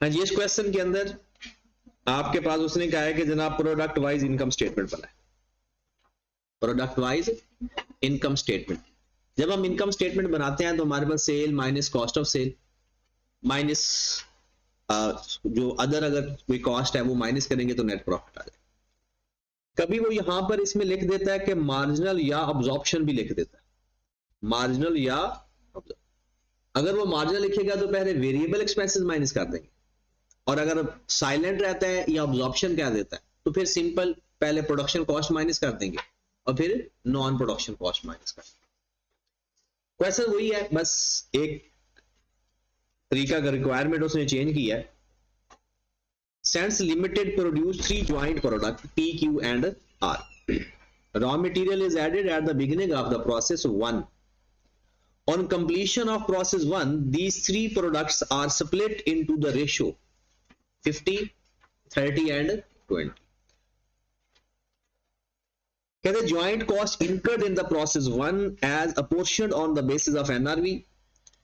हाँ जी, इस क्वेश्चन के अंदर आपके पास उसने कहा है कि जनाब प्रोडक्ट वाइज इनकम स्टेटमेंट बनाए, प्रोडक्ट वाइज इनकम स्टेटमेंट। जब हम इनकम स्टेटमेंट बनाते हैं तो हमारे पास sale minus cost of sale minus जो अदर अगर कोई कॉस्ट है वो माइनस करेंगे तो नेट प्रॉफिट आ जाए। कभी वो यहां पर इसमें लिख देता है कि मार्जिनल या अब्जॉर्प्शन भी लिख देता है, मार्जिनल या अगर वो मार्जिनल लिखेगा तो पहले वेरिएबल एक्सपेंसेस माइनस कर देंगे, और अगर साइलेंट रहता है या अब्जॉर्प्शन कह देता है तो फिर सिंपल पहले प्रोडक्शन कॉस्ट माइनस कर देंगे और फिर नॉन प्रोडक्शन कॉस्ट माइनस कर देंगे। क्वेश्चन वही है, बस एक तरीका का रिक्वायरमेंट उसने चेंज किया है। Sense Limited produced 3 joint products P, Q and R. Raw material is added at the beginning of the process 1. On completion of process 1, these 3 products are split into the ratio 50, 30 and 20. कहते joint cost incurred in the process 1 as apportioned on the basis of NRV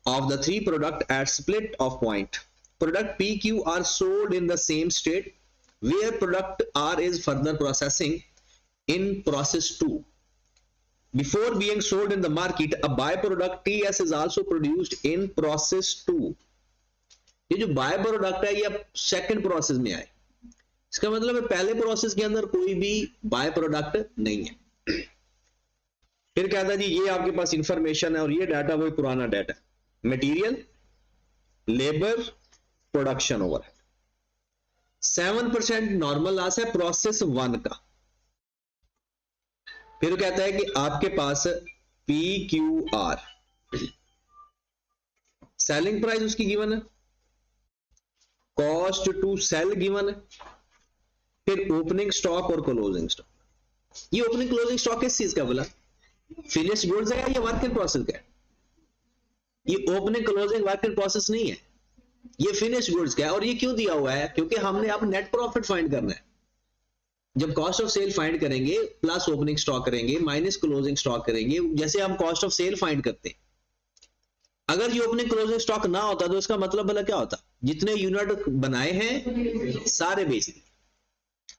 of the 3 product at split of point. Product PQ are sold in the same state where product R is further processing in process 2. Before being sold in the market, a byproduct TS is also produced in process 2. ये जो byproduct है ये second process में आए, इसका मतलब है पहले प्रोसेस के अंदर कोई भी byproduct नहीं है। फिर कहता है जी ये आपके पास इंफॉर्मेशन है और ये डाटा वही पुराना data, material, labour, production overhead. 7% normal loss है प्रोसेस 1 का। फिर कहता है कि आपके पास P Q R, selling price उसकी गिवन है, कॉस्ट टू सेल गिवन है, फिर ओपनिंग स्टॉक और क्लोजिंग स्टॉक। ये ओपनिंग क्लोजिंग स्टॉक किस चीज का बोला, फिनिश्ड गुड्स है या वर्क इन प्रोसेस का है? ये opening closing work in process नहीं है, ये फिनिश गुड्स का है। और ये क्यों दिया हुआ है, क्योंकि हमने अब नेट प्रॉफिट फाइंड करना है। जब कॉस्ट ऑफ सेल फाइंड करेंगे प्लस ओपनिंग स्टॉक करेंगे माइनस क्लोजिंग स्टॉक करेंगे, जैसे हम कॉस्ट ऑफ सेल फाइंड करते हैं। अगर ये ओपनिंग क्लोजिंग स्टॉक ना होता तो इसका मतलब भला क्या होता, जितने यूनिट बनाए हैं सारे बेच दिए,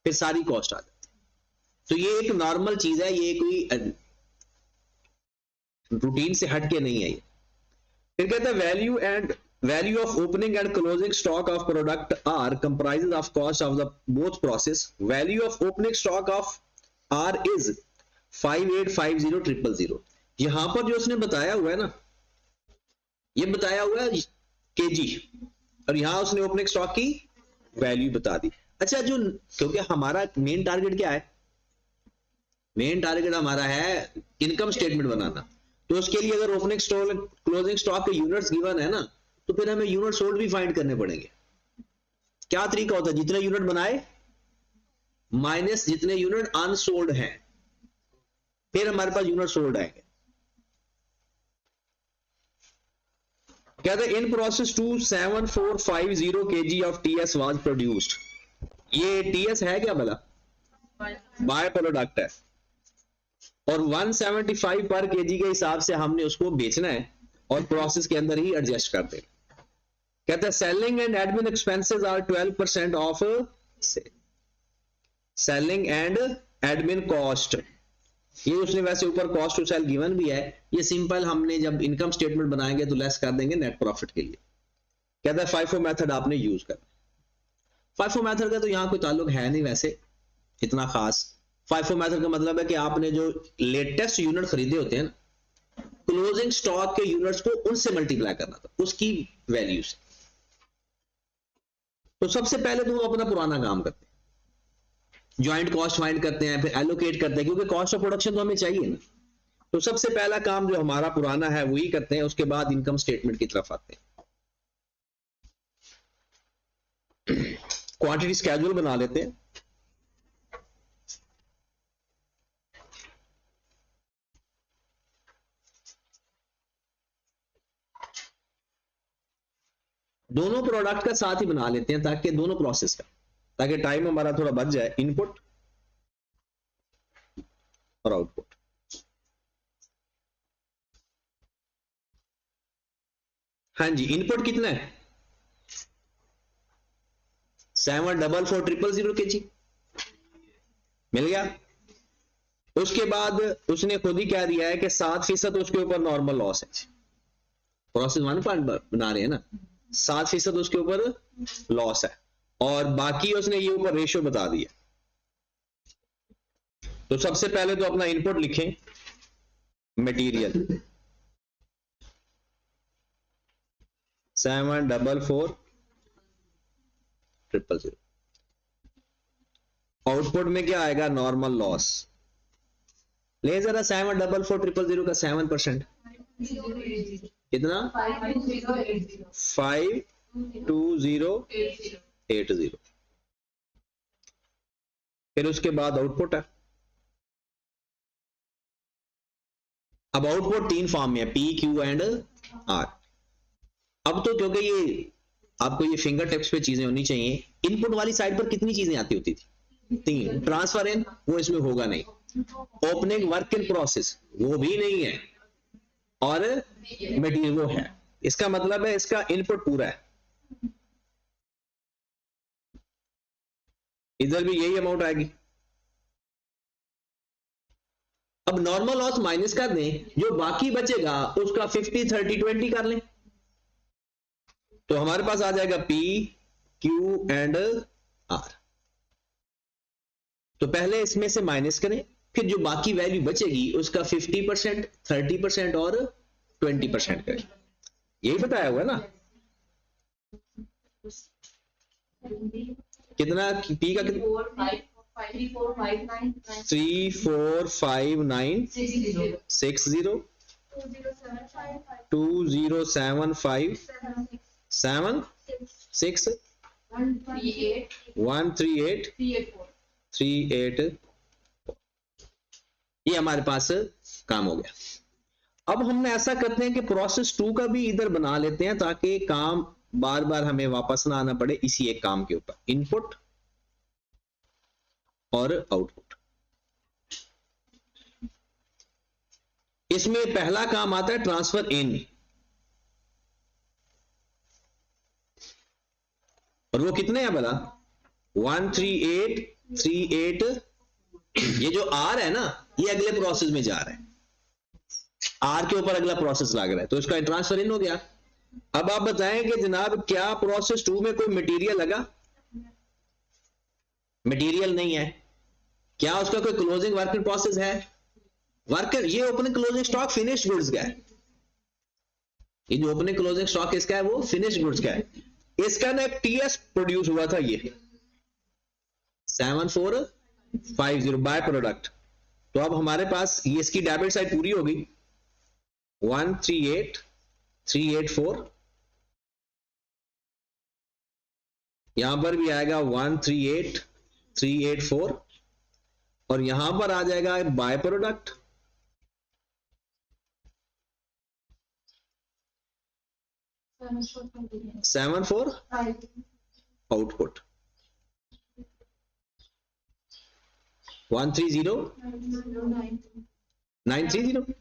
फिर सारी कॉस्ट आ जाती। तो ये एक नॉर्मल चीज है, ये कोई रूटीन से हट के नहीं है ये। फिर कहता है value of opening and closing stock of product R comprises of cost of the both process. Value of opening stock of R is 5850,000. यहां पर जो उसने बताया हुआ है ना, ये बताया हुआ है केजी, और यहां उसने ओपनिंग स्टॉक की वैल्यू बता दी। अच्छा, जो क्योंकि हमारा मेन टारगेट क्या है, मेन टारगेट हमारा है इनकम स्टेटमेंट बनाना, तो उसके लिए अगर ओपनिंग स्टॉक क्लोजिंग स्टॉक के यूनिट्स गिवन है ना, तो फिर हमें यूनिट सोल्ड भी फाइंड करने पड़ेंगे। क्या तरीका होता है, जितने यूनिट बनाए माइनस जितने यूनिट अनसोल्ड हैं, फिर हमारे पास यूनिट सोल्ड आएंगे। कहते हैं in process 27450 kg of TS was produced. ये टीएस है क्या भला, बाय प्रोडक्ट है, और 175 पर केजी के हिसाब से हमने उसको बेचना है और प्रोसेस के अंदर ही एडजस्ट कर देना। कहते हैं selling and admin expenses are 12% of selling and admin cost. ये उसने वैसे ऊपर कॉस्ट टू सेल गिवन भी है, ये सिंपल हमने जब इनकम स्टेटमेंट बनाएंगे तो लेस कर देंगे नेट प्रॉफिट के लिए। कहता है फाइफो मेथड आपने यूज करना। फाइफो मेथड का तो यहां कोई ताल्लुक है नहीं वैसे इतना खास। फाइफो मेथड का मतलब है कि आपने जो लेटेस्ट यूनिट खरीदे होते हैं ना, क्लोजिंग स्टॉक के यूनिट्स को उनसे मल्टीप्लाई करना था, उसकी वैल्यू से। तो सबसे पहले तो वो अपना पुराना काम करते हैं, ज्वाइंट कॉस्ट फाइंड करते हैं, फिर एलोकेट करते हैं, क्योंकि कॉस्ट ऑफ प्रोडक्शन तो हमें चाहिए ना। तो सबसे पहला काम जो हमारा पुराना है वही करते हैं, उसके बाद इनकम स्टेटमेंट की तरफ आते हैं। क्वांटिटी स्केड्यूल बना लेते हैं। दोनों प्रोडक्ट का साथ ही बना लेते हैं ताकि दोनों प्रोसेस का, ताकि टाइम हमारा थोड़ा बच जाए, इनपुट और आउटपुट। हाँ जी, इनपुट कितना है, 744,000 kg मिल गया। उसके बाद उसने खुद ही कह दिया है कि 7% उसके ऊपर नॉर्मल लॉस है। प्रोसेस 1 पार्ट बना रहे हैं ना, 7% उसके ऊपर लॉस है और बाकी उसने ये ऊपर रेशियो बता दिया। तो सबसे पहले तो अपना इनपुट लिखें, मटेरियल 744,000, आउटपुट में क्या आएगा, नॉर्मल लॉस। ले जरा 744,000 का 7% कितना, 52080। फिर उसके बाद आउटपुट है। अब आउटपुट 3 फॉर्म में है, पी क्यू एंड आर। अब तो क्योंकि ये आपको ये फिंगर टिप्स पे चीजें होनी चाहिए, इनपुट वाली साइड पर कितनी चीजें आती होती थी, 3। ट्रांसफर इन वो इसमें होगा नहीं, ओपनिंग वर्क इन प्रोसेस वो भी नहीं है, और मटेरियल वो है। इसका मतलब है इसका इनपुट पूरा है, इधर भी यही अमाउंट आएगी। अब नॉर्मल लॉस माइनस कर दें, जो बाकी बचेगा उसका 50 30 20 कर लें, तो हमारे पास आ जाएगा पी क्यू एंड आर। तो पहले इसमें से माइनस करें, फिर जो बाकी वैल्यू बचेगी उसका 50% 30% और 20% करें। यही बताया हुआ है ना, कितना पी का कितना, 345960 207576 138 ये हमारे पास काम हो गया। अब हमने ऐसा करते हैं कि प्रोसेस 2 का भी इधर बना लेते हैं ताकि काम बार बार हमें वापस ना आना पड़े इसी एक काम के ऊपर, इनपुट और आउटपुट। इसमें पहला काम आता है ट्रांसफर इन, और वो कितने हैं भला, 13838। ये जो आर है ना, ये अगले प्रोसेस में जा रहा है, आर के ऊपर अगला प्रोसेस लग रहा है, तो इसका ट्रांसफर इन हो गया। अब आप बताएं कि जनाब क्या प्रोसेस 2 में कोई मटेरियल लगा, मटेरियल नहीं है। क्या उसका कोई क्लोजिंग वर्क इन प्रोसेस है, वर्कर, ये opening closing stock finished goods का है, ये जो ओपनिंग क्लोजिंग स्टॉक इसका है वो फिनिश्ड गुड्स का है। इसका ना एक टीएस प्रोड्यूस हुआ था, ये 7450 बाय प्रोडक्ट। तो अब हमारे पास ये इसकी डेबिट साइड पूरी होगी, 138384, यहां पर भी आएगा 138384, और यहां पर आ जाएगा बाय प्रोडक्ट 74 आउटपुट 130 930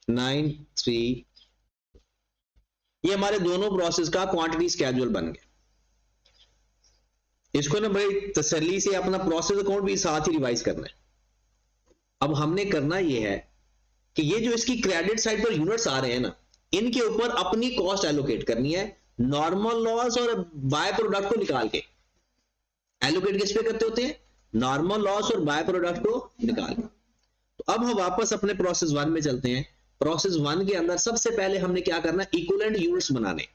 93। ये हमारे दोनों प्रोसेस का क्वांटिटी स्केड्यूल बन गया। इसको ना बड़ी तसल्ली से अपना प्रोसेस अकाउंट भी साथ ही रिवाइज करना है। अब हमने करना ये है कि ये जो इसकी क्रेडिट साइड पर यूनिट्स आ रहे हैं ना, इनके ऊपर अपनी कॉस्ट एलोकेट करनी है, नॉर्मल लॉस और बाय प्रोडक्ट को निकाल के। एलोकेट किस पे करते होते हैं, नॉर्मल लॉस और बाय प्रोडक्ट को निकाल के। तो अब हम वापस अपने प्रोसेस 1 में चलते हैं। प्रोसेस 1 के अंदर सबसे पहले हमने क्या करना है, इक्विवेलेंट यूनिट्स बनाने।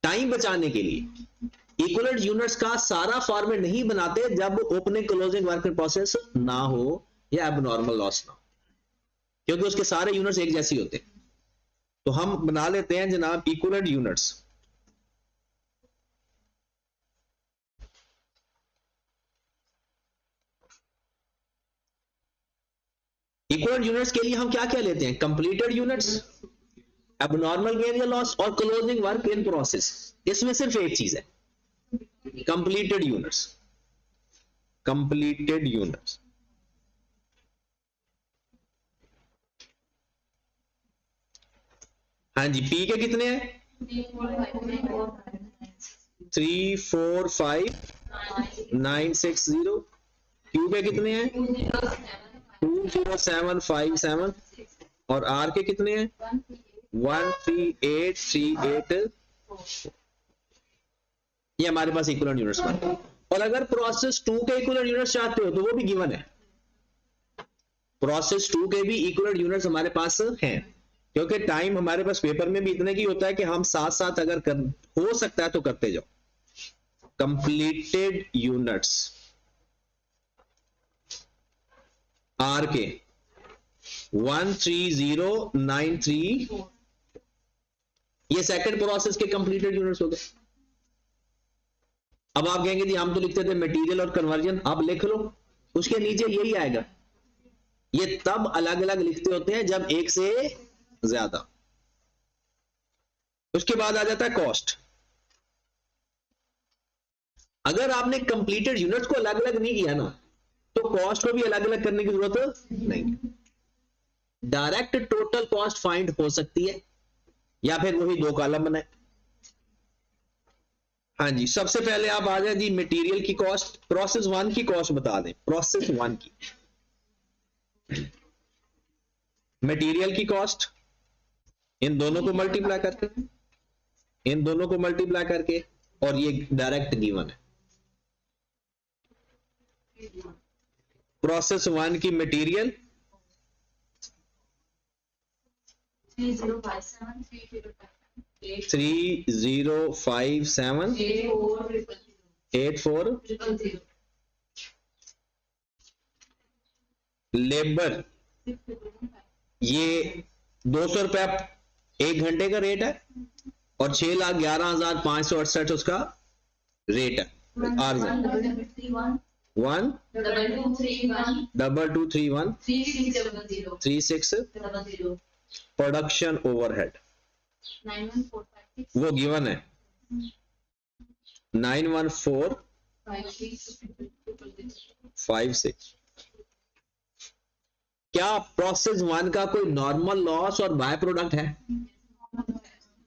टाइम बचाने के लिए इक्विवेलेंट यूनिट्स का सारा फॉर्मेट नहीं बनाते जब opening closing work in process ना हो या एबनॉर्मल लॉस ना हो, क्योंकि उसके सारे यूनिट्स एक जैसे होते हैं। तो हम बना लेते हैं जनाब इक्विवेलेंट यूनिट्स। इक्विवेलेंट यूनिट्स के लिए हम क्या क्या लेते हैं, कंप्लीटेड यूनिट्स, एबनॉर्मल गेन या लॉस और क्लोजिंग वर्क इन प्रोसेस। इसमें सिर्फ एक चीज है, कंप्लीटेड यूनिट्स। कंप्लीटेड यूनिट्स हाँ जी, पी के कितने हैं, 345,960। क्यू पे कितने हैं? 20757 और आर के कितने हैं? 13838। ये हमारे पास इक्विवेलेंट यूनिट्स बन गए। और अगर प्रोसेस 2 के इक्विवेलेंट यूनिट्स चाहते हो तो वो भी गिवन है। प्रोसेस 2 के भी इक्विवेलेंट यूनिट्स हमारे पास हैं, क्योंकि टाइम हमारे पास पेपर में भी इतने की होता है कि हम साथ साथ अगर हो सकता है तो करते जाओ। कंप्लीटेड यूनिट्स आर के 13093, ये सेकंड प्रोसेस के कंप्लीटेड यूनिट्स हो गए। अब आप कहेंगे जी हम तो लिखते थे मटेरियल और कन्वर्जन, आप लिख लो, उसके नीचे यही आएगा। ये तब अलग अलग लिखते होते हैं जब एक से ज्यादा। उसके बाद आ जाता है कॉस्ट। अगर आपने कंप्लीटेड यूनिट्स को अलग अलग नहीं किया ना तो कॉस्ट को भी अलग अलग करने की जरूरत नहीं। डायरेक्ट टोटल कॉस्ट फाइंड हो सकती है या फिर वही दो कॉलम बनाए। हाँ जी, सबसे पहले आप आ जाए जी मटेरियल की कॉस्ट, प्रोसेस 1 की कॉस्ट बता दें। प्रोसेस 1 की मटेरियल की कॉस्ट इन दोनों को मल्टीप्लाई करके, इन दोनों को मल्टीप्लाई करके, और ये डायरेक्ट गिवन है। प्रोसेस 1 की मटेरियल 305784। लेबर ये 200 रुपया 1 घंटे का रेट है और 6,11,568 उसका रेट है। आर 122313600 प्रोडक्शन ओवरहेड वो गिवन है 91456। क्या प्रोसेस 1 का कोई नॉर्मल लॉस और बाय प्रोडक्ट है?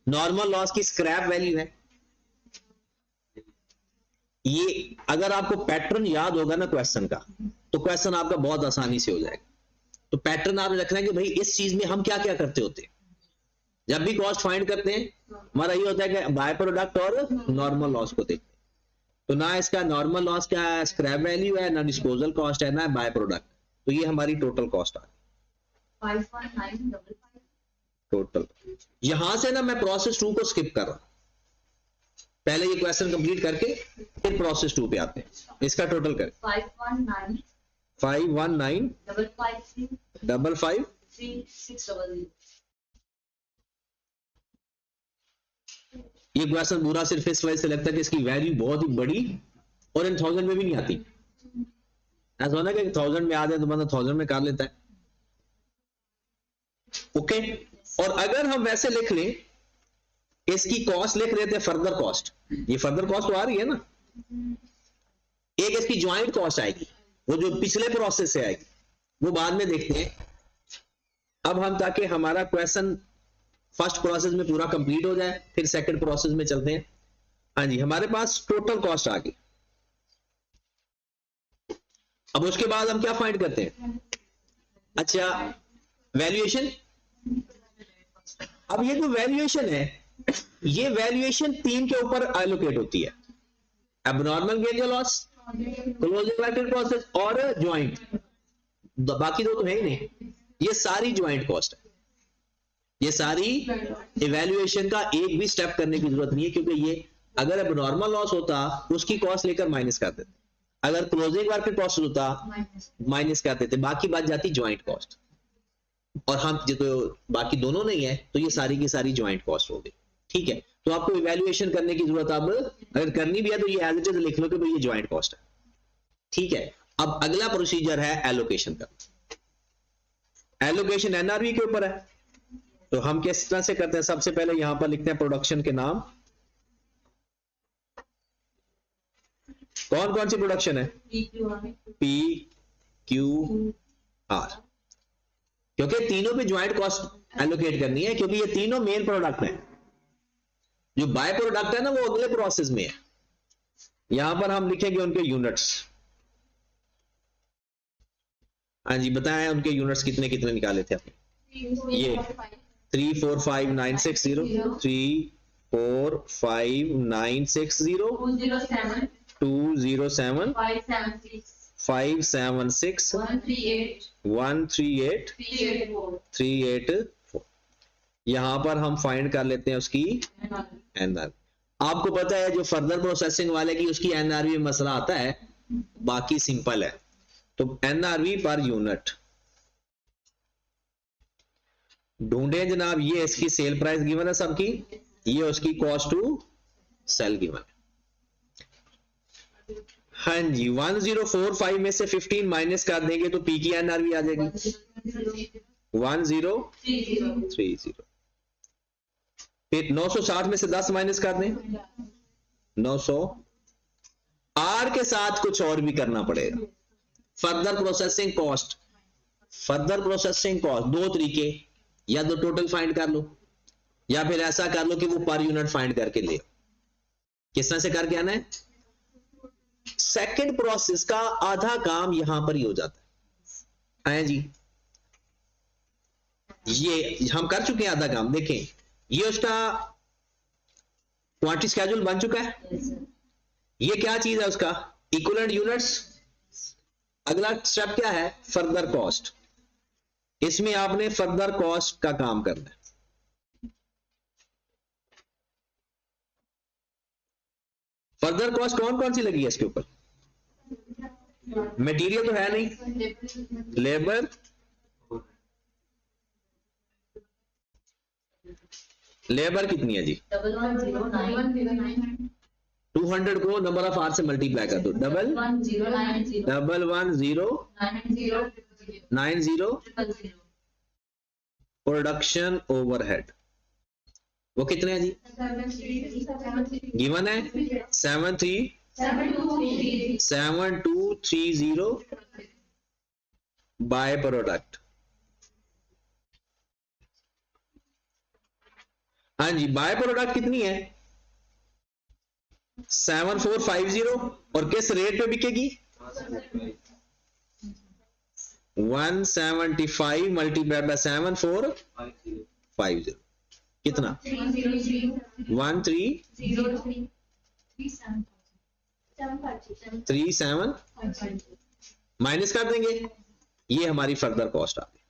नॉर्मल लॉस की स्क्रैप वैल्यू है। ये अगर आपको पैटर्न याद होगा ना क्वेश्चन का, तो क्वेश्चन आपका बहुत आसानी से हो जाएगा। तो पैटर्न आप रखना है कि भाई इस चीज में हम क्या क्या करते होते हैं। जब भी कॉस्ट फाइंड करते हैं हमारा ये होता है कि बाय प्रोडक्ट और नॉर्मल लॉस को देखते हैं। तो ना इसका नॉर्मल लॉस क्या है, स्क्रैप वैल्यू है, ना डिस्पोजल कॉस्ट है, ना बाय प्रोडक्ट। तो ये हमारी टोटल कॉस्ट आ गई 51955 टोटल। यहां से ना मैं प्रोसेस 2 को स्किप कर रहा हूं, पहले ये क्वेश्चन कंप्लीट करके फिर प्रोसेस 2 पे आते हैं। इसका टोटल करें 519553600। ये क्वेश्चन पूरा सिर्फ इस वजह से लगता है कि इसकी वैल्यू बहुत ही बड़ी और इन 1000 में भी नहीं आती। ऐसा होना कि 1000 में आ जाए तो बंदा 1000 में कर लेता है। ओके, और अगर हम वैसे लिख लें, इसकी कॉस्ट लिख लेते हैं फर्दर कॉस्ट। ये फर्दर कॉस्ट तो आ रही है ना, एक इसकी ज्वाइंट कॉस्ट आएगी, वो जो पिछले प्रोसेस से आएगी, वो बाद में देखते हैं। अब हम ताकि हमारा क्वेश्चन फर्स्ट प्रोसेस में पूरा कंप्लीट हो जाए फिर सेकंड प्रोसेस में चलते हैं। हाँ जी, हमारे पास टोटल कॉस्ट आ गई। अब उसके बाद हम क्या फाइंड करते हैं? अच्छा, वैल्यूएशन। अब ये जो वैल्यूएशन है, ये वैल्यूएशन 3 के ऊपर एलोकेट होती है। एबनॉर्मल गेन या लॉस, क्लोजिंग ब्रैकेट प्रोसेस और ज्वाइंट। बाकी दो तो है ही नहीं, ये सारी ज्वाइंट कॉस्ट है। ये सारी इवैल्यूएशन का एक भी स्टेप करने की जरूरत नहीं है, क्योंकि ये अगर एबनॉर्मल लॉस होता उसकी कॉस्ट लेकर माइनस कर देते, अगर क्लोजिंग मार्केट कॉस्ट होता माइनस कर देते, बाकी बात जाती ज्वाइंट कॉस्ट। और हम तो बाकी दोनों नहीं है तो ये सारी की सारी ज्वाइंट कॉस्ट हो गई। ठीक है, तो आपको इवैल्यूएशन करने की जरूरत अब अगर करनी भी है तो ये एज इट इज लिख लो कि भाई ये ज्वाइंट कॉस्ट है। ठीक है, अब अगला प्रोसीजर है एलोकेशन का। एलोकेशन एनआरवी के ऊपर है, तो हम किस तरह से करते हैं? सबसे पहले यहां पर लिखते हैं प्रोडक्शन के नाम। कौन कौन सी प्रोडक्शन है? पी क्यू आर, क्योंकि तीनों पे ज्वाइंट कॉस्ट एलोकेट करनी है, क्योंकि ये तीनों मेन प्रोडक्ट है। जो बाय प्रोडक्ट है ना वो अगले प्रोसेस में है, यहां पर हम लिखेंगे उनके यूनिट्स। हाँ जी बताएं उनके यूनिट्स कितने कितने निकाले थे आपने? ये 345960 345960 207 576 138 384। यहां पर हम फाइंड कर लेते हैं उसकी एनआरवी। आपको पता है जो फर्दर प्रोसेसिंग वाले की उसकी एनआरवी में मसला आता है, बाकी सिंपल है। तो एनआरवी पर यूनिट ढूंढे जनाब। ये इसकी सेल प्राइस गिवन है सबकी, ये उसकी कॉस्ट टू सेल गिवन है। हाँ जी 1045 में से 15 माइनस कर देंगे तो पी की एनआरवी आ जाएगी 1030। फिर 960 में से 10 माइनस कर दें 900। आर के साथ कुछ और भी करना पड़ेगा। Further processing cost, further processing cost दो तरीके, या तो टोटल फाइंड कर लो या फिर ऐसा कर लो कि वो पर यूनिट फाइंड करके ले। किस तरह से करके आना है? सेकंड प्रोसेस का आधा काम यहां पर ही हो जाता है जी। ये हम कर चुके हैं आधा काम। देखें ये उसका क्वांटिटी स्केड्यूल बन चुका है। ये क्या चीज है उसका? Equivalent units. अगला स्टेप क्या है? Further cost. इसमें आपने फर्दर कॉस्ट का काम करना है। फर्दर कॉस्ट कौन कौन सी लगी है इसके ऊपर? मटेरियल तो है नहीं, लेबर, लेबर कितनी है जी? 200 को नंबर ऑफ आवर से मल्टीप्लाई कर दो। 11090 प्रोडक्शन ओवरहेड वो कितने हैं जी? गिवन है 7230 बाय प्रोडक्ट। हाँ जी बाय प्रोडक्ट कितनी है? 7450। और किस रेट पे बिकेगी? 175 मल्टीप्लाइड बाय 7450 कितना? 1337 माइनस कर देंगे। ये हमारी फर्दर कॉस्ट आ गई।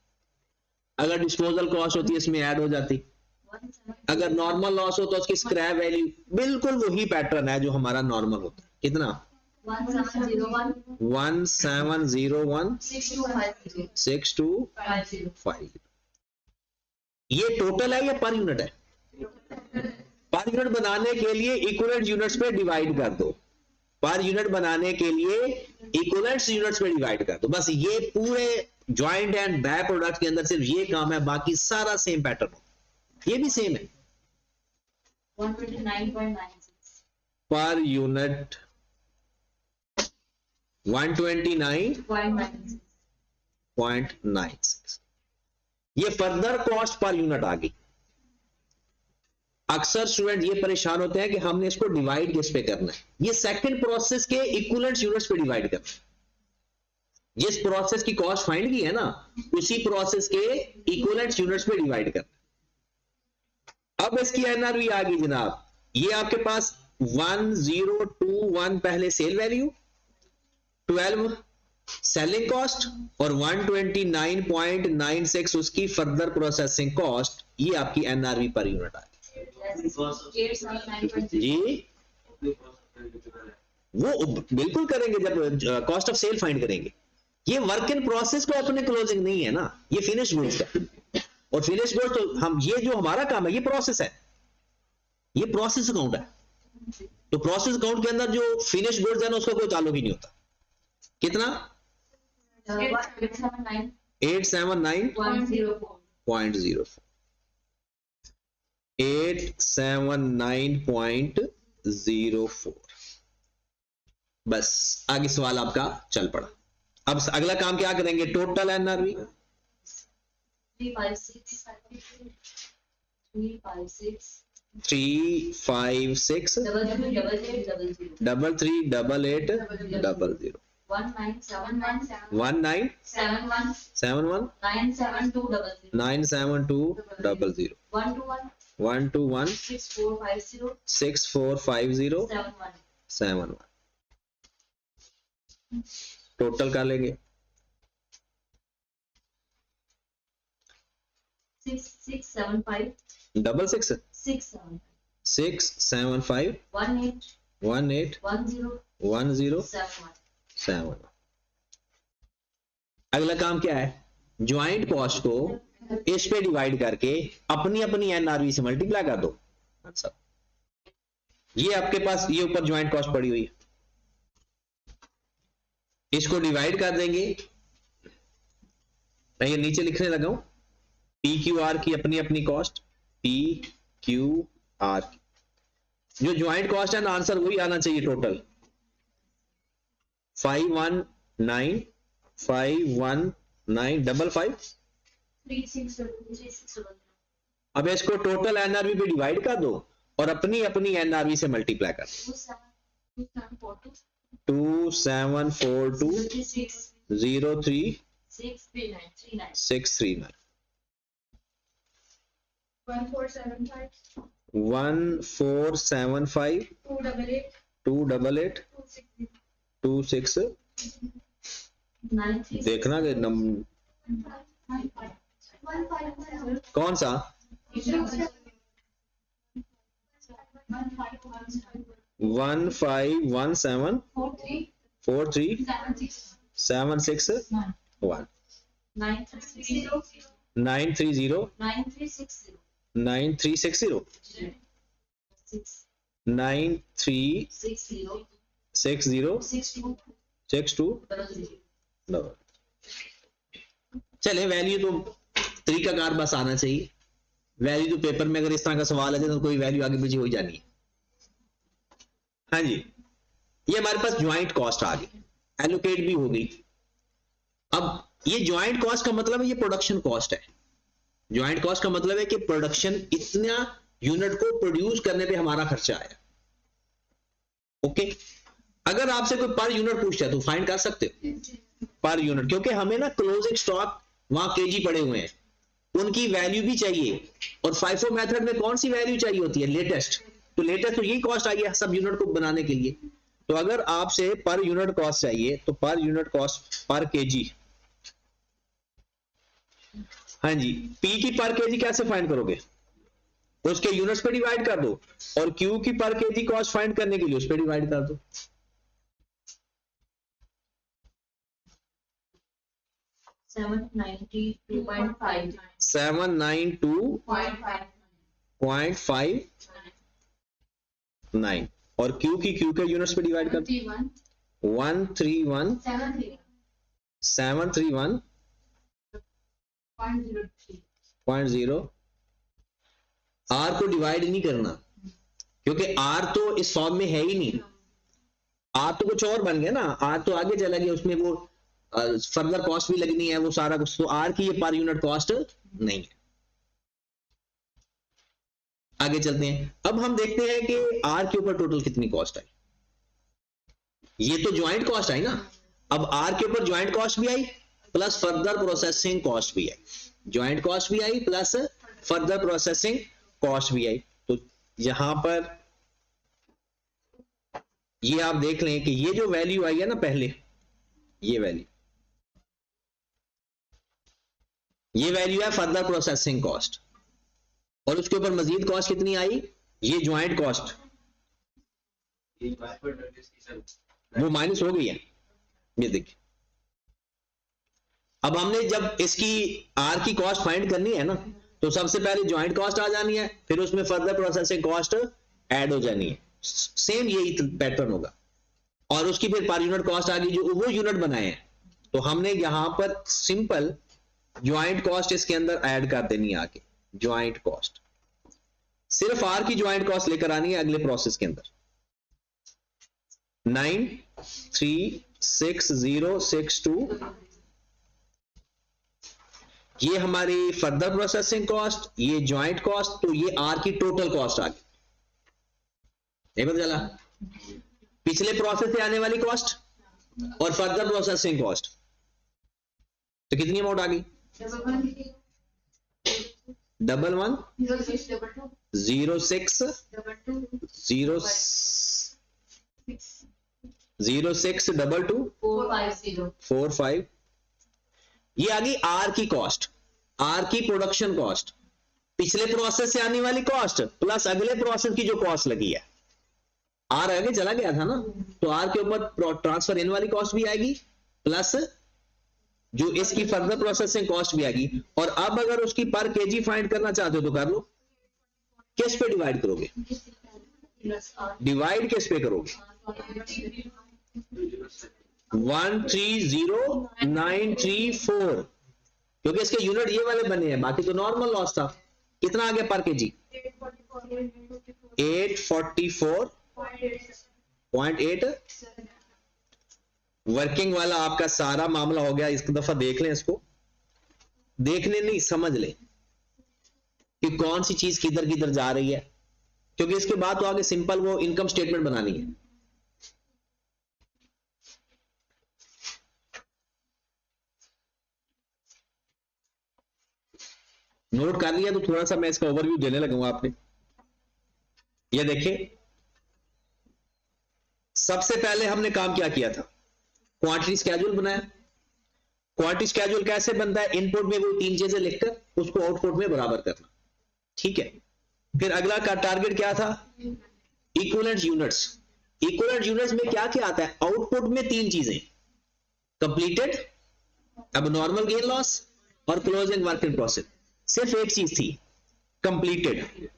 अगर डिस्पोजल कॉस्ट होती है इसमें ऐड हो जाती। अगर नॉर्मल लॉस हो तो उसकी स्क्रैप वैल्यू बिल्कुल वही पैटर्न है जो हमारा नॉर्मल होता है। कितना? 17016250। ये टोटल है या पर यूनिट है? पर यूनिट बनाने के लिए इक्विवेलेंट यूनिट्स पे डिवाइड कर दो। पर यूनिट बनाने के लिए इक्विवेलेंट यूनिट्स पे डिवाइड कर दो। बस ये पूरे ज्वाइंट एंड बाय प्रोडक्ट के अंदर सिर्फ ये काम है, बाकी सारा सेम पैटर्न। ये भी सेम है। 129.96 पर यूनिट 129.96। ये फर्दर कॉस्ट पर यूनिट आ गई। अक्सर स्टूडेंट ये परेशान होते हैं कि हमने इसको डिवाइड किस पे करना है। ये सेकंड प्रोसेस के इक्विवेलेंट यूनिट्स पे डिवाइड करना है। जिस प्रोसेस की कॉस्ट फाइंड की है ना, उसी प्रोसेस के इक्विवेलेंट यूनिट्स पे डिवाइड करना। अब इसकी एनआरवी आ गई जनाब। ये आपके पास 1021 पहले सेल वैल्यू, 12 सेलिंग कॉस्ट और 129.96 उसकी फर्दर प्रोसेसिंग कॉस्ट। ये आपकी एनआरवी पर यूनिट आ गई जी। वो बिल्कुल करेंगे जब कॉस्ट ऑफ सेल फाइंड करेंगे। ये वर्क इन प्रोसेस को अपने क्लोजिंग नहीं है ना, ये फिनिश गुड्स है। और फिनिश गुड्स तो हम, ये जो हमारा काम है ये प्रोसेस है, ये प्रोसेस अकाउंट है। तो प्रोसेस अकाउंट के अंदर जो फिनिश गुड्स है ना उसका कोई ताल्लुक ही नहीं होता। कितना? 879.04 879.04। बस आगे सवाल आपका चल पड़ा। अब अगला काम क्या करेंगे? टोटल एनआरवी 356 356 338800 1971 97200 121 6450 71 टोटल कर लेंगे 675 675 18 10 7 अगला काम क्या है, ज्वाइंट कॉस्ट को इस पे डिवाइड करके अपनी अपनी एनआरवी से मल्टीप्लाई कर दो। अच्छा, ये आपके पास ये ऊपर ज्वाइंट कॉस्ट पड़ी हुई है, इसको डिवाइड कर देंगे। मैं ये नीचे लिखने लगा हूं, पी क्यू आर की अपनी अपनी कॉस्ट, पी क्यू आर की जो ज्वाइंट कॉस्ट है ना, आंसर वही आना चाहिए टोटल 51955 अब इसको टोटल एनआरवी पे डिवाइड कर दो और अपनी अपनी एनआरवी से मल्टीप्लाई कर दो। 2742 03 639 1475 288 26 देखना कि कौन सा 1517 43 761 930 9360 62 चले। वैल्यू तो तरीकाकार बस आना चाहिए, वैल्यू तो पेपर में अगर इस तरह का सवाल है तो कोई वैल्यू आगे पीछे हो जानी है। हाँ जी, ये हमारे पास ज्वाइंट कॉस्ट आ गई, एलोकेट भी हो गई। अब ये ज्वाइंट कॉस्ट का मतलब है ये प्रोडक्शन कॉस्ट है। ज्वाइंट कॉस्ट का मतलब है कि प्रोडक्शन, इतना यूनिट को प्रोड्यूस करने पे हमारा खर्चा आया। ओके, अगर आपसे कोई पर यूनिट पूछता है तो फाइंड कर सकते हो पर यूनिट, क्योंकि हमें ना क्लोजिंग स्टॉक वहां केजी पड़े हुए हैं, उनकी वैल्यू भी चाहिए। और फाइफो मेथड में कौन सी वैल्यू चाहिए होती है, लेटेस्ट। तो लेटेस्ट तो यही कॉस्ट आई है सब यूनिट को बनाने के लिए। तो अगर आपसे पर यूनिट कॉस्ट चाहिए तो per unit cost per KG, हाँ जी, पी की पर केजी कैसे फाइंड करोगे, उसके यूनिट्स पे डिवाइड कर दो, और क्यू की पर केजी कॉस्ट फाइंड करने के लिए उस पे डिवाइड कर दो। सेवन नाइन टू 0.59 और क्यू की क्यू के यूनिट्स पे डिवाइड कर दो 131,731.0। आर को डिवाइड नहीं करना क्योंकि आर तो इस फॉर्म में है ही नहीं, आर तो कुछ और बन गया ना, आर तो आगे चला गया, उसमें वो फर्दर कॉस्ट भी लगनी है, वो सारा कुछ। तो आर की ये पर यूनिट कॉस्ट नहीं है। आगे चलते हैं, अब हम देखते हैं कि आर के ऊपर टोटल कितनी कॉस्ट आई। ये तो ज्वाइंट कॉस्ट आई ना, अब आर के ऊपर ज्वाइंट कॉस्ट भी आई प्लस फर्दर प्रोसेसिंग कॉस्ट भी आई, ज्वाइंट कॉस्ट भी आई प्लस फर्दर प्रोसेसिंग कॉस्ट भी आई। तो यहां पर ये आप देख लें कि ये जो वैल्यू आई है ना, पहले ये वैल्यू है फर्दर प्रोसेसिंग कॉस्ट, और उसके ऊपर मजीद कॉस्ट कितनी आई, ये ज्वाइंट कॉस्ट, वो माइनस हो गई है। ये देखिए, अब हमने जब इसकी आर की कॉस्ट फाइंड करनी है ना, तो सबसे पहले ज्वाइंट कॉस्ट आ जानी है, फिर उसमें फर्दर प्रोसेसिंग कॉस्ट ऐड हो जानी है। सेम यही पैटर्न होगा, और उसकी फिर पर यूनिट कॉस्ट आ गई जो वो यूनिट बनाए हैं। तो हमने यहां पर सिंपल ज्वाइंट कॉस्ट इसके अंदर ऐड कर देनी है आगे। ज्वाइंट कॉस्ट सिर्फ आर की ज्वाइंट कॉस्ट लेकर आनी है अगले प्रोसेस के अंदर। 9366062 ये हमारी फर्दर प्रोसेसिंग कॉस्ट, ये ज्वाइंट कॉस्ट, तो ये आर की टोटल कॉस्ट आ गई। ये पता चला, पिछले प्रोसेस से आने वाली कॉस्ट और फर्दर प्रोसेसिंग कॉस्ट, तो कितनी अमाउंट आ गई? 110622 ये आ गई आर की कॉस्ट, आर की प्रोडक्शन कॉस्ट, पिछले प्रोसेस से आने वाली कॉस्ट प्लस अगले प्रोसेस की जो कॉस्ट लगी है। आर आगे चला गया था ना, तो आर के ऊपर ट्रांसफर इन वाली कॉस्ट भी आएगी प्लस जो इसकी फर्दर प्रोसेसिंग कॉस्ट भी आएगी। और अब अगर उसकी पर केजी फाइंड करना चाहते हो तो कर लो, किस पे डिवाइड करोगे? डिवाइड किस पे करोगे? 130934, क्योंकि इसके यूनिट ये वाले बने हैं, बाकी तो नॉर्मल लॉस था। कितना आ गया पर केजी? 844.8। वर्किंग वाला आपका सारा मामला हो गया। इस दफा देख लें, इसको देखने नहीं समझ लें कि कौन सी चीज किधर किधर जा रही है, क्योंकि इसके बाद तो आगे सिंपल वो इनकम स्टेटमेंट बनानी है। नोट कर लिया तो थोड़ा सा मैं इसका ओवरव्यू देने लगूंगा आपने। ये देखिए, सबसे पहले हमने काम क्या किया था? क्वांटिटी स्केड्यूल बनाया। क्वांटिटी स्केड्यूल कैसे बनता है? इनपुट में वो तीन चीजें लिखकर उसको आउटपुट में बराबर करना, ठीक है। फिर अगला का टारगेट क्या था? Equivalent units. इक्विवेलेंट यूनिट्स में क्या क्या आता है? आउटपुट में तीन चीजें, कंप्लीटेड, अब नॉर्मल गेन लॉस और क्लोजिंग वर्क इन प्रोसेस। सिर्फ एक चीज थी, कंप्लीटेड,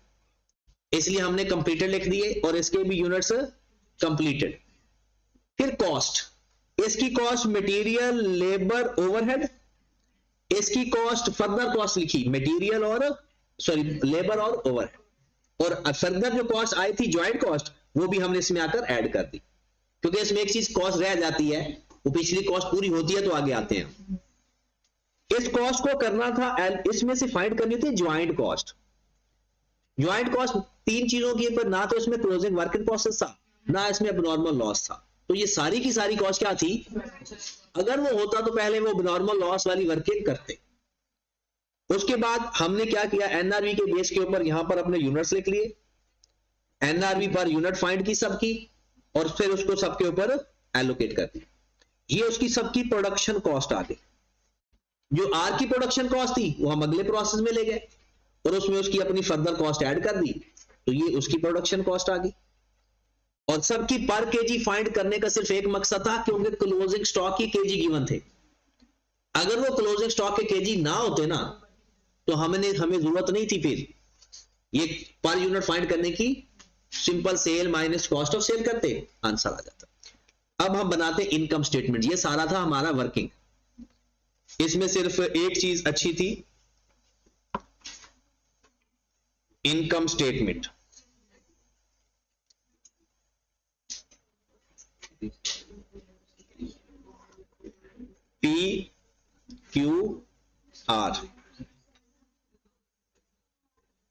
इसलिए हमने कंप्लीटेड लिख दिए और इसके भी यूनिट्स कंप्लीटेड। फिर कॉस्ट, इसकी कॉस्ट मटेरियल, लेबर, ओवरहेड। इसकी कॉस्ट फर्दर कॉस्ट लिखी, मटेरियल और लेबर और ओवरहेड। और फर्दर जो कॉस्ट आई थी ज्वाइंट कॉस्ट, वो भी हमने इसमें आकर ऐड कर दी, क्योंकि इसमें एक चीज कॉस्ट रह जाती है, वो पिछली कॉस्ट पूरी होती है तो आगे आते हैं। इस कॉस्ट को करना था, इसमें से फाइंड करनी थी ज्वाइंट कॉस्ट। ज्वाइंट कॉस्ट तीन चीजों की, पर ना तो इसमें क्लोजिंग वर्क इन प्रोसेस था, ना इसमें एबनॉर्मल लॉस था। तो ये सारी की सारी कॉस्ट क्या थी? अगर वो होता तो पहले वो एबनॉर्मल लॉस वाली वर्किंग करते। उसके बाद हमने क्या किया? एनआरवी के बेस के ऊपर यहां पर अपने यूनिट्स लिख लिए, एनआरवी पर यूनिट फाइंड की सबकी, और फिर उसको सबके ऊपर एलोकेट कर दिया। ये उसकी सबकी प्रोडक्शन कॉस्ट आ गई। जो आर की प्रोडक्शन कॉस्ट थी वो हम अगले प्रोसेस में ले गए और उसमें उसकी अपनी फर्दर कॉस्ट ऐड कर दी, तो ये उसकी प्रोडक्शन कॉस्ट आ गई। और सबकी पर केजी फाइंड करने का सिर्फ एक मकसद था, क्योंकि क्लोजिंग स्टॉक की केजी गिवन थे। अगर वो क्लोजिंग स्टॉक के केजी ना होते ना, तो हमें जरूरत नहीं थी फिर ये पर यूनिट फाइंड करने की। Simple sale minus cost of sale करते, आंसर आ जाता। अब हम बनाते इनकम स्टेटमेंट। ये सारा था हमारा वर्किंग। इसमें सिर्फ एक चीज अच्छी थी, income statement. P Q are,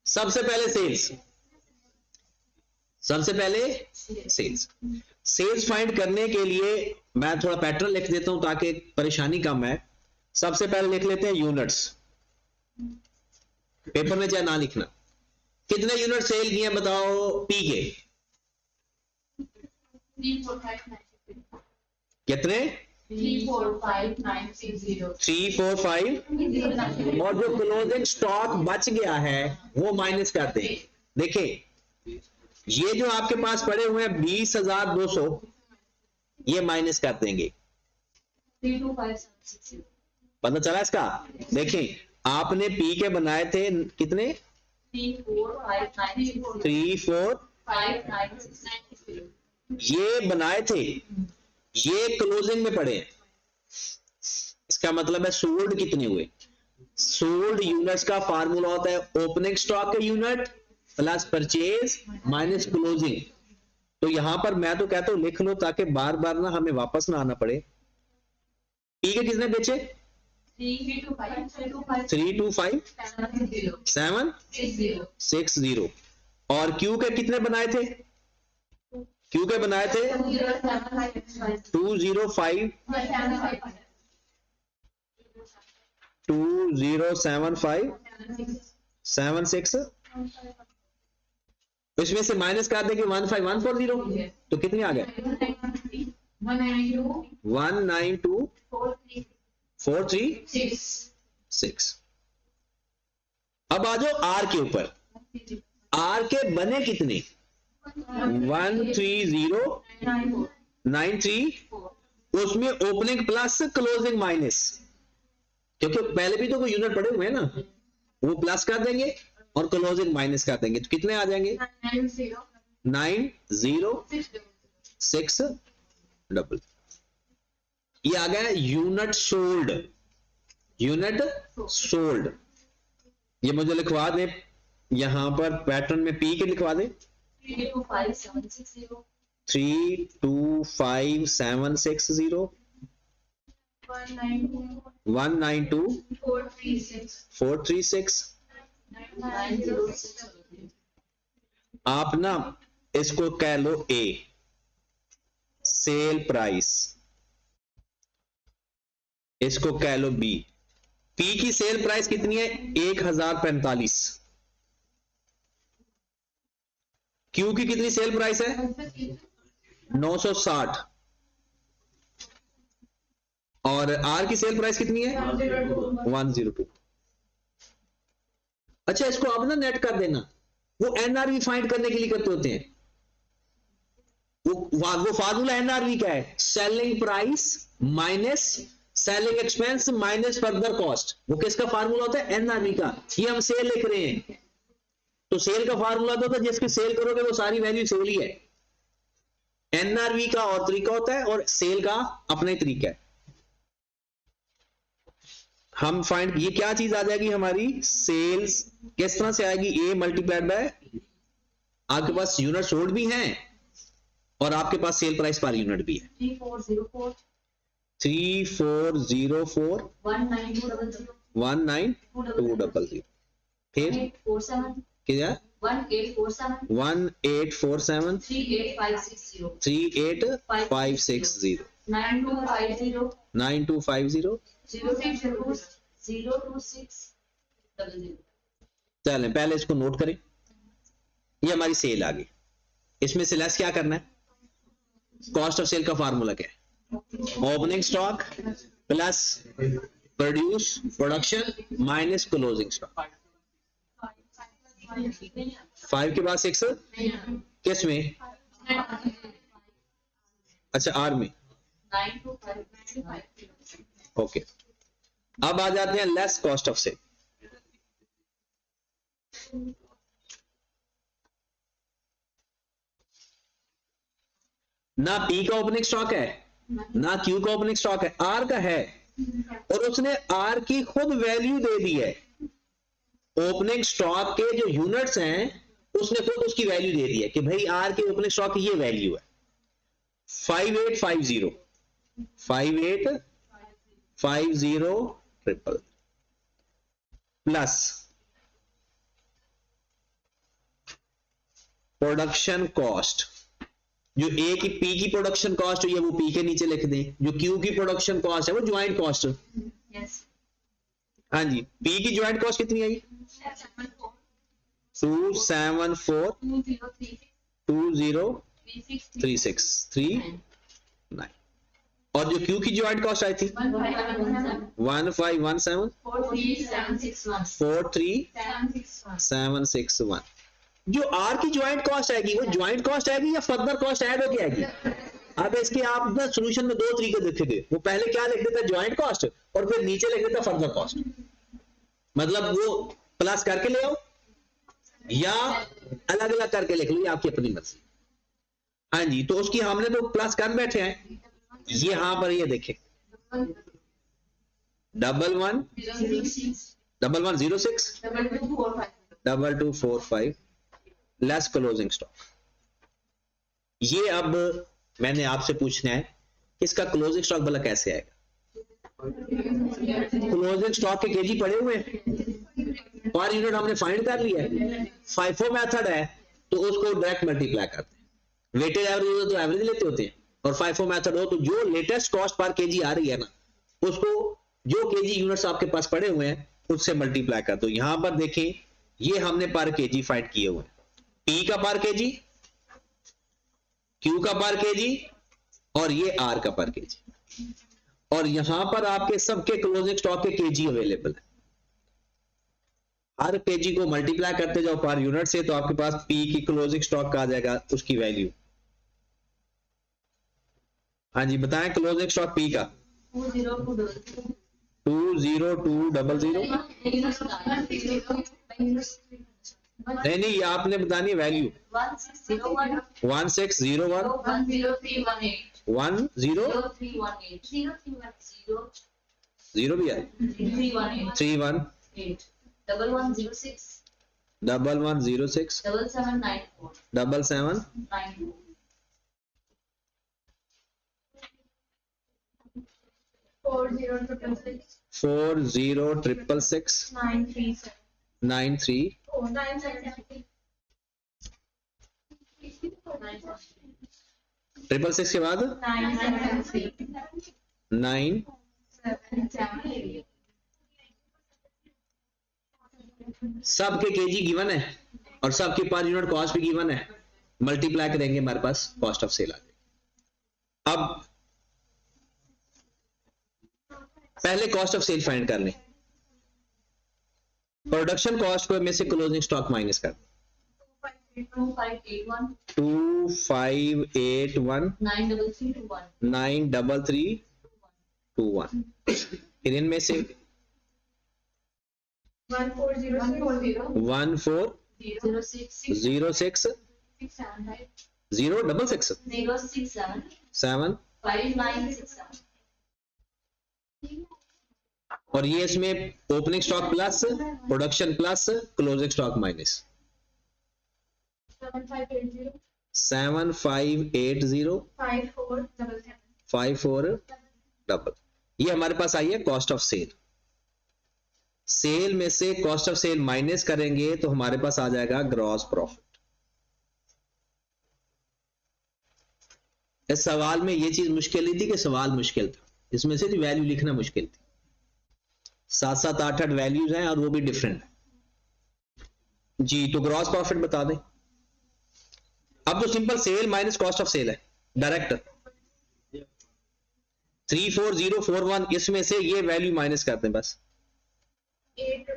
सबसे पहले सेल्स, सबसे पहले सेल्स। सेल्स फाइंड करने के लिए मैं थोड़ा पैटर्न लिख देता हूं ताकि परेशानी कम है। सबसे पहले लिख लेते हैं यूनिट्स, पेपर में चाहे ना लिखना। कितने यूनिट सेल किए बताओ? पी के कितने? 345 और जो क्लोजिंग स्टॉक बच गया है वो माइनस कर दें। देखिए ये जो आपके पास पड़े हुए हैं 20,200, ये माइनस कर देंगे। 32566 पता चला इसका? देखें आपने पी के बनाए थे कितने? 34596 ये बनाए थे, ये क्लोजिंग में पड़े हैं। इसका मतलब है सोल्ड कितने हुए? सोल्ड यूनिट्स का फार्मूला होता है ओपनिंग स्टॉक के unit plus purchase minus closing. तो यहां पर मैं तो कहता हूं लिख लो ताकि बार बार ना हमें वापस ना आना पड़े। पी के कितने बेचे? 325,760 और क्यू के कितने बनाए थे? क्यू के बनाए थे 205 2075 76। इसमें से माइनस कर देंगे 15140 तो कितने आ गए 192436। अब आ जाओ आर के ऊपर। आर के बने कितने 13093, उसमें ओपनिंग प्लस क्लोजिंग माइनस, क्योंकि पहले भी तो कोई यूनिट पड़े हुए हैं ना, वो प्लस कर देंगे और क्लोजिंग माइनस कर देंगे तो कितने आ जाएंगे 9060। ये आ गया यूनिट सोल्ड। यूनिट सोल्ड ये मुझे लिखवा दे यहां पर पैटर्न में पी के लिखवा दे 325760 192436। आप ना इसको कह लो ए सेल प्राइस, इसको कह लो बी। पी की सेल प्राइस कितनी है 1045। क्यू की कितनी सेल प्राइस है 960 और आर की सेल प्राइस कितनी है 102। अच्छा इसको अब ना नेट कर देना, वो एनआरवी फाइंड करने के लिए करते होते हैं। वो फार्मूला एनआरवी का है selling price minus selling expense minus further cost. वो किसका फार्मूला होता है एनआरवी का। ये हम सेल लिख रहे हैं तो सेल का फार्मूला तो होता है जिसकी सेल करोगे वो सारी वैल्यू सेल ही है। एनआरवी का और तरीका होता है और सेल का अपना ही तरीका है। हम फाइंड ये क्या चीज आ जाएगी हमारी सेल्स किस तरह से आएगी ए मल्टीप्लाइड बाय आपके पास यूनिट सोल्ड भी हैं और आपके पास सेल प्राइस पर यूनिट भी है 3404 19200 फिर क्या 1847 38560 9250 चलें पहले इसको नोट करें। ये हमारी सेल आ गई। इसमें से लेस क्या करना है कॉस्ट ऑफ सेल का फार्मूला क्या है opening stock plus produce production minus closing stock. 5 के बाद 6 किस में अच्छा आर में ओके। अब आ जाते हैं लेस कॉस्ट ऑफ सेल। ना पी का ओपनिंग स्टॉक है ना क्यू का ओपनिंग स्टॉक है, आर का है और उसने आर की खुद वैल्यू दे दी है। ओपनिंग स्टॉक के जो यूनिट्स हैं उसने खुद उसकी वैल्यू दे दी है कि भाई आर के ओपनिंग स्टॉक की ये वैल्यू है 5850 5850 प्लस प्रोडक्शन कॉस्ट। जो ए की पी की प्रोडक्शन कॉस्ट हुई है वो पी के नीचे लिख दें, जो क्यू की प्रोडक्शन कॉस्ट है वो ज्वाइंट कॉस्ट। हाँ जी पी की ज्वाइंट कॉस्ट कितनी आई 274203639 और जो क्यू की ज्वाइंट कॉस्ट आई थी 1517 43761। जो आर की ज्वाइंट कॉस्ट आएगी वो ज्वाइंट कॉस्ट आएगी या फर्दर कॉस्ट ऐड होके आएगी। अब इसके आप ना सॉल्यूशन में 2 तरीके देखेंगे, वो पहले क्या लिख देता ज्वाइंट कॉस्ट और फिर नीचे लिख देता फर्दर कॉस्ट। मतलब वो प्लस करके ले आओ या अलग अलग करके लिख लो, आपकी अपनी मर्जी। हाँ जी तो उसकी हमने तो प्लस कर बैठे हैं। यहां पर ये देखें 1106 2245 लेस क्लोजिंग स्टॉक। ये अब मैंने आपसे पूछना है इसका क्लोजिंग स्टॉक भला कैसे आएगा। क्लोजिंग स्टॉक के केजी पड़े हुए हैं पर यूनिट हमने फाइंड कर लिया है। FIFO मेथड है तो उसको डायरेक्ट मल्टीप्लाई करते हैं। वेटेड एवरेज तो एवरेज लेते होते हैं, और FIFO मेथड हो तो जो लेटेस्ट कॉस्ट पर केजी आ रही है ना, उसको जो केजी यूनिट्स आपके पास पड़े हुए हैं उससे मल्टीप्लाई कर दो। यहां पर देखें, ये हमने पर केजी फाइंड किए हुए हैं, पी का पर केजी, क्यू का पर केजी, और ये आर का पर केजी, और यहां पर आपके सबके क्लोजिंग स्टॉक के केजी अवेलेबल है। हर केजी को मल्टीप्लाई करते जाओ पर यूनिट से, तो आपके पास पी की क्लोजिंग स्टॉक का आ जाएगा उसकी वैल्यू। हाँ जी बताएं, क्लोजिंग स्टॉक पी का 20200। नहीं नहीं, ये आपने बतानी है वैल्यू। 1601 10 भी है, 31 1106 7794 4066 93 666 के बाद 9 सबके केजी गिवन है और सबके पर यूनिट कॉस्ट भी गिवन है, मल्टीप्लाई करेंगे हमारे पास कॉस्ट ऑफ सेल आ जाएगी। अब पहले कॉस्ट ऑफ सेल फाइंड कर लें। प्रोडक्शन कॉस्ट को में से क्लोजिंग स्टॉक माइनस कर 2581 93321, फिर इनमें से 1406 066 और ये इसमें opening stock plus production plus closing stock minus 7580 54 ये हमारे पास आई है कॉस्ट ऑफ सेल। सेल में से कॉस्ट ऑफ सेल माइनस करेंगे तो हमारे पास आ जाएगा ग्रॉस प्रॉफिट। इस सवाल में ये चीज मुश्किल नहीं थी कि सवाल मुश्किल था, इसमें से वैल्यू लिखना मुश्किल थी। 7 8 वैल्यूज हैं और वो भी डिफरेंट जी। तो ग्रॉस प्रॉफिट बता दें। अब तो simple sale minus cost of sale है डायरेक्ट 34041, इसमें से ये वैल्यू माइनस कर दें बस 8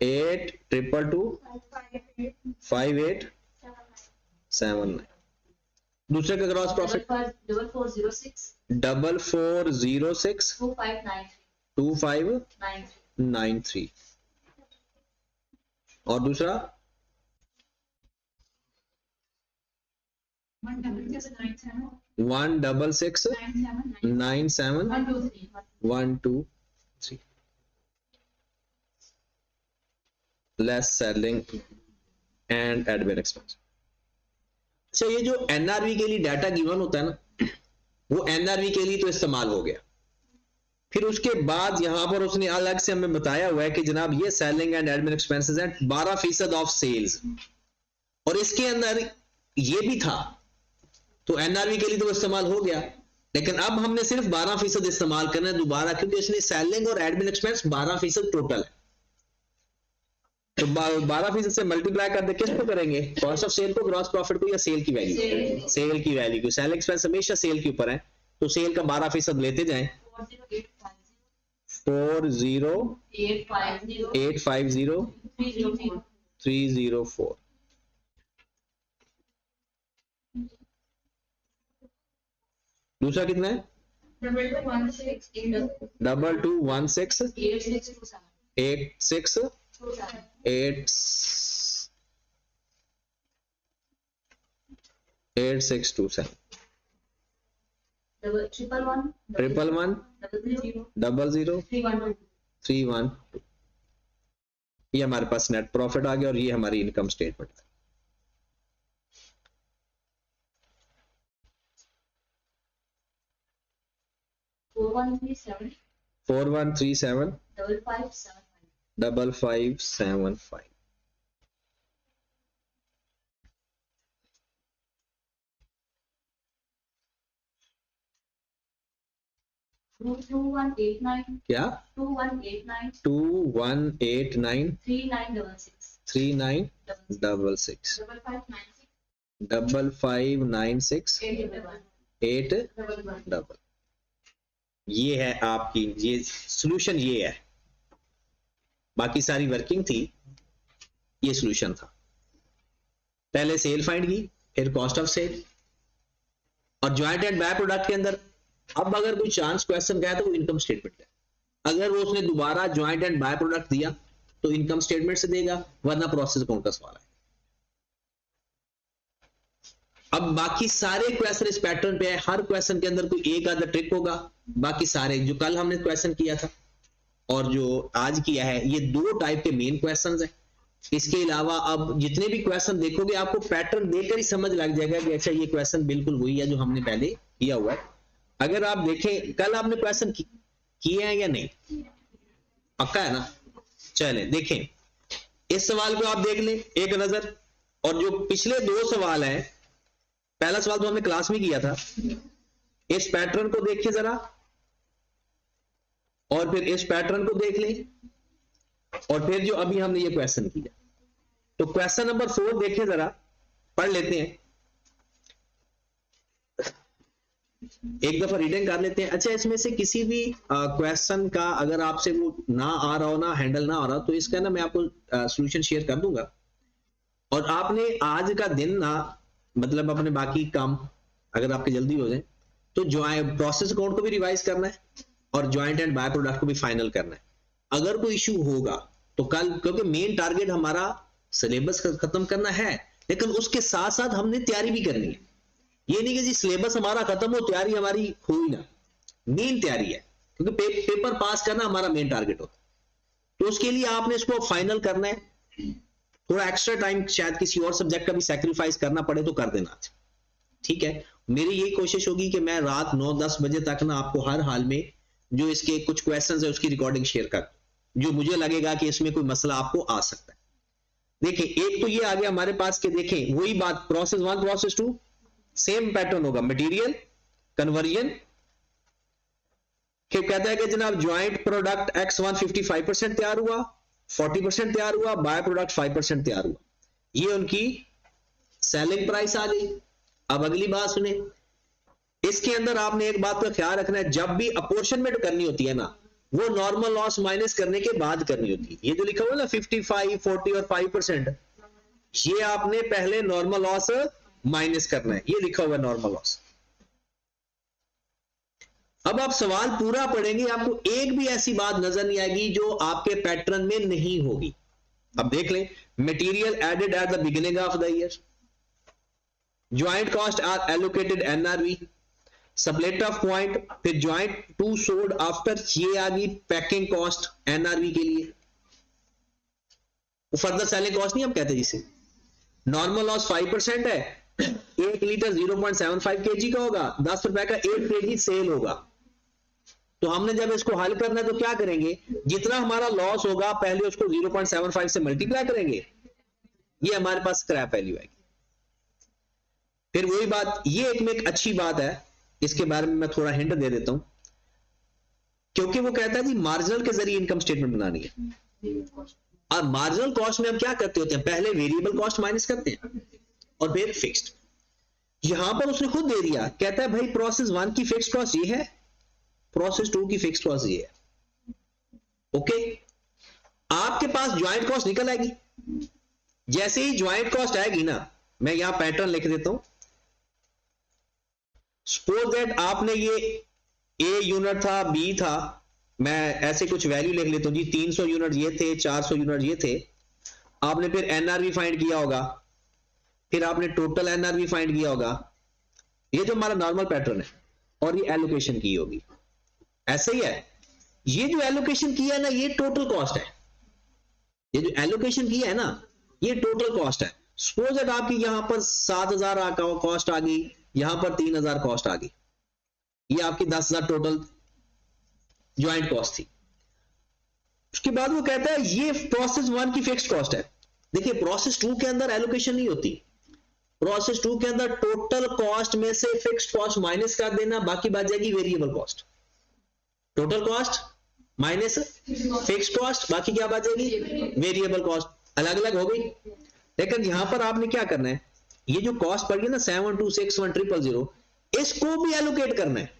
822 5879। दूसरे का ग्रॉस प्रॉफिट 4406 2593 और दूसरा 166 97 123 less selling and admin expense. अच्छा, ये जो एनआरवी के लिए डाटा गिवन होता है ना, वो एनआरवी के लिए तो इस्तेमाल हो गया। फिर उसके बाद यहां पर उसने अलग से हमें बताया हुआ है कि जनाब ये सेलिंग एंड एडमिन एक्सपेंसेस हैं 12% ऑफ सेल्स, और इसके अंदर ये भी था, तो एनआरवी के लिए तो इस्तेमाल हो गया। लेकिन अब हमने सिर्फ 12% इस्तेमाल करना है दोबारा, क्योंकि इसने सेलिंग और एडमिन एक्सपेंस 12% टोटल है। तो 12% से मल्टीप्लाई कर दे किसको करेंगे, कॉस्ट ऑफ सेल को, ग्रॉस प्रॉफिट को, या सेल की वैल्यू? सेल की वैल्यू को। सेल एक्सपेंस हमेशा सेल के ऊपर है, तो सेल का 12% लेते जाएं। 40850 304। दूसरा कितना है? 2216 86 8627 111 00 312। ये हमारे पास नेट प्रॉफिट आ गया और ये हमारी इनकम स्टेटमेंट है। Four one three seven 5575। 2189 क्या 2189 2189 3966 3966 5596 8 डबल। ये है आपकी, ये सॉल्यूशन ये है, बाकी सारी वर्किंग थी, ये सॉल्यूशन था। पहले सेल फाइंड की, फिर कॉस्ट ऑफ सेल, और ज्वाइंट एंड बाय प्रोडक्ट के अंदर अब अगर कोई चांस क्वेश्चन गया तो वो इनकम स्टेटमेंट है। अगर वो उसने दोबारा ज्वाइंट एंड बाय प्रोडक्ट दिया तो इनकम स्टेटमेंट से देगा, वरना प्रोसेस अकाउंट का सवाल है। अब बाकी सारे क्वेश्चन इस पैटर्न पे है, हर क्वेश्चन के अंदर कोई एक आधा ट्रिक होगा, बाकी सारे जो कल हमने क्वेश्चन किया था और जो आज किया है, ये दो टाइप के मेन क्वेश्चंस हैं। इसके अलावा अब जितने भी क्वेश्चन देखोगे आपको पैटर्न देखकर ही समझ लग जाएगा कि अच्छा ये क्वेश्चन बिल्कुल वही है जो हमने पहले किया हुआ है। अगर आप देखें कल आपने क्वेश्चन किए हैं या नहीं, पक्का है ना? चले देखें, इस सवाल को आप देख लें एक नजर, और जो पिछले दो सवाल हैं, पहला सवाल तो हमने क्लास में किया था, इस पैटर्न को देखिए जरा, और फिर इस पैटर्न को देख लें, और फिर जो अभी हमने ये क्वेश्चन किया, तो क्वेश्चन नंबर 4 देखिए जरा, पढ़ लेते हैं, एक दफा रीडिंग कर लेते हैं। अच्छा, इसमें से किसी भी क्वेश्चन का अगर आपसे वो ना आ रहा हो, ना हैंडल ना आ रहा हो, तो इसका ना मैं आपको सॉल्यूशन शेयर कर दूंगा, और आपने आज का दिन ना, मतलब अपने बाकी काम अगर आपके जल्दी हो जाए तो प्रोसेस अकाउंट को भी रिवाइज करना है और ज्वाइंट एंड बाय प्रोडक्ट को भी फाइनल करना है। अगर कोई इश्यू होगा तो कल, क्योंकि मेन टारगेट हमारा सिलेबस खत्म करना है, लेकिन उसके साथ साथ हमने तैयारी भी करनी है। ये नहीं कि जी सिलेबस हमारा खत्म हो, तैयारी हमारी हो ही ना, मेन तैयारी है, क्योंकि पेपर पास करना हमारा मेन टारगेट होता है। तो उसके लिए आपने इसको फाइनल करना है, थोड़ा एक्स्ट्रा टाइम शायद किसी और सब्जेक्ट का भी सैक्रिफाइस करना पड़े तो कर देना, ठीक है। मेरी यही कोशिश होगी कि मैं रात 9-10 बजे तक ना आपको हर हाल में जो इसके कुछ क्वेश्चंस है उसकी रिकॉर्डिंग शेयर कर, जो मुझे लगेगा कि इसमें कोई मसला आपको आ सकता है। देखिए, एक तो ये आ गया हमारे पास के, देखें वही बात, प्रोसेस 1 प्रोसेस 2 सेम पैटर्न होगा, मटेरियल कन्वर्जन, कहता है कि जनाब ज्वाइंट प्रोडक्ट X1 55% तैयार हुआ, 40% तैयार हुआ, बाय प्रोडक्ट 5% तैयार हुआ, ये उनकी सेलिंग प्राइस आ गई। अब अगली बात सुने, इसके अंदर आपने एक बात का ख्याल रखना है, जब भी अपॉर्शनमेंट करनी होती है ना, वो नॉर्मल लॉस माइनस करने के बाद करनी होती है। ये जो लिखा हुआ ना 55, 40 और 5%, ये आपने पहले नॉर्मल लॉस माइनस करना है, ये लिखा हुआ है नॉर्मल लॉस। अब आप सवाल पूरा पढ़ेंगे, आपको एक भी ऐसी बात नजर नहीं आएगी जो आपके पैटर्न में नहीं होगी। अब देख लें, material added at the beginning of the year, joint cost are allocated NRV, split off point, फिर ज्वाइंट टू सोल्ड आफ्टर, ये आ गई पैकिंग कॉस्ट NRV के लिए, फर्दर सेलिंग कॉस्ट नहीं हम कहते जिसे। नॉर्मल लॉस 5% है, 1 लीटर 0.75 kg का होगा, 10 रुपए का 1 kg सेल होगा। तो हमने जब इसको हल करना है तो क्या करेंगे, जितना हमारा लॉस होगा पहले उसको 0.75 से मल्टीप्लाई करेंगे, ये हमारे पास स्क्रैप वैल्यू आएगी। फिर वही बात, ये एक अच्छी बात है, इसके बारे में मैं थोड़ा हिंट दे देता हूं, क्योंकि वो कहता है जी मार्जिनल के जरिए इनकम स्टेटमेंट बनानी है। और मार्जिनल कॉस्ट में हम क्या करते होते हैं, पहले वेरिएबल कॉस्ट माइनस करते हैं और फिर फिक्स्ड। यहां पर उसने खुद दे दिया, कहता है भाई प्रोसेस 1 की फिक्स्ड कॉस्ट ये है, प्रोसेस 2 की फिक्स्ड कॉस्ट ये है। ओके, आपके पास ज्वाइंट कॉस्ट निकल आएगी। जैसे ही ज्वाइंट कॉस्ट आएगी ना, मैं यहां पैटर्न लिख देता हूं, सपोज दैट आपने ये A यूनिट था, B था, मैं ऐसे कुछ वैल्यू लिख लेता हूं जी, 300 यूनिट ये थे, 400 यूनिट ये थे। आपने फिर NRV फाइंड किया होगा, फिर आपने टोटल NRV फाइंड किया होगा, ये जो हमारा नॉर्मल पैटर्न है, और ये एलोकेशन की होगी, ऐसा ही है। ये जो एलोकेशन किया है ना, ये टोटल कॉस्ट है, ये जो एलोकेशन किया है ना, ये टोटल कॉस्ट है। सपोज दैट आपकी यहां पर 7,000 कॉस्ट आ गई, यहां पर 3,000 कॉस्ट आ गई, ये आपकी 10,000 टोटल ज्वाइंट कॉस्ट थी। उसके बाद वो कहता है ये प्रोसेस 1 की फिक्स्ड कॉस्ट है। देखिए, प्रोसेस 2 के अंदर एलोकेशन नहीं होती, प्रोसेस 2 के अंदर टोटल कॉस्ट में से फिक्स्ड कॉस्ट माइनस कर देना, बाकी बच जाएगी variable cost. Total cost minus fixed cost, बाकी क्या बचेगी, वेरिएबल कॉस्ट, अलग अलग हो गई। लेकिन यहां पर आपने क्या करना है, ये जो कॉस्ट पड़ गई ना 7261000, इसको भी एलोकेट करना है।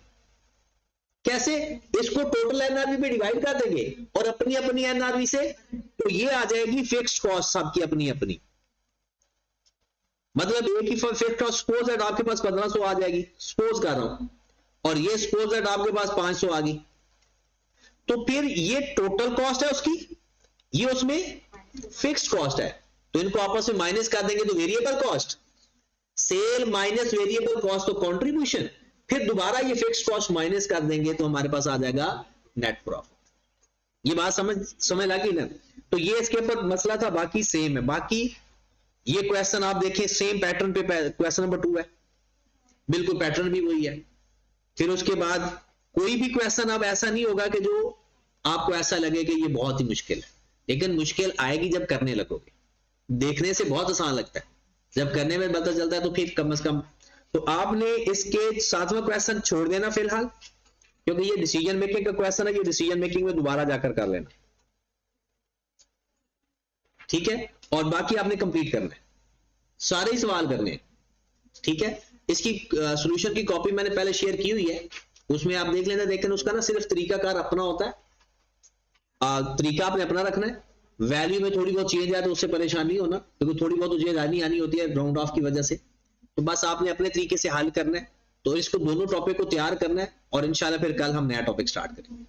कैसे, इसको टोटल एनआरवी पे डिवाइड कर देंगे और अपनी अपनी एनआरवी से, तो ये आ जाएगी फिक्स्ड कॉस्ट सबकी अपनी अपनी। मतलब एक ही फिक्स्ड कॉस्ट, सपोज दैट आपके पास 1500 आ जाएगी, सपोज कर रहा हूं, और ये सपोज दैट आपके पास 500 आ गई, तो फिर ये टोटल कॉस्ट है उसकी, ये उसमें फिक्स्ड कॉस्ट है, तो इनको आपस में माइनस कर देंगे तो variable cost, sale minus variable cost तो कंट्रीब्यूशन, फिर दोबारा ये फिक्स्ड कॉस्ट माइनस कर देंगे तो हमारे पास आ जाएगा नेट प्रॉफिट। ये बात समझ लगी ना। तो ये इसके ऊपर मसला था, बाकी सेम है। बाकी ये क्वेश्चन आप देखिए सेम पैटर्न पे, क्वेश्चन नंबर 2 है, बिल्कुल पैटर्न भी वही है। फिर उसके बाद कोई भी क्वेश्चन अब ऐसा नहीं होगा कि जो आपको ऐसा लगे कि ये बहुत ही मुश्किल है, लेकिन मुश्किल आएगी जब करने लगोगे। देखने से बहुत आसान लगता है, जब करने में पता चलता है तो फिर कम से कम। तो आपने इसके 7वां क्वेश्चन छोड़ देना फिलहाल, क्योंकि ये डिसीजन मेकिंग का क्वेश्चन है, ये डिसीजन मेकिंग में दोबारा जाकर कर लेना, ठीक है। और बाकी आपने कंप्लीट करना है, सारे ही सवाल करने हैं, ठीक है। इसकी सॉल्यूशन की कॉपी मैंने पहले शेयर की हुई है, उसमें आप देख लेना। लेकिन उसका ना सिर्फ तरीकाकार अपना होता है, तरीका आपने अपना रखना है। वैल्यू में थोड़ी बहुत चेंज आए तो उससे परेशान नहीं होना, क्योंकि थोड़ी बहुत चेंज आनी होती है राउंड ऑफ की वजह से, तो बस आपने अपने तरीके से हल करना है। तो इसको दोनों टॉपिक को तैयार करना है और इंशाल्लाह फिर कल हम नया टॉपिक स्टार्ट करेंगे।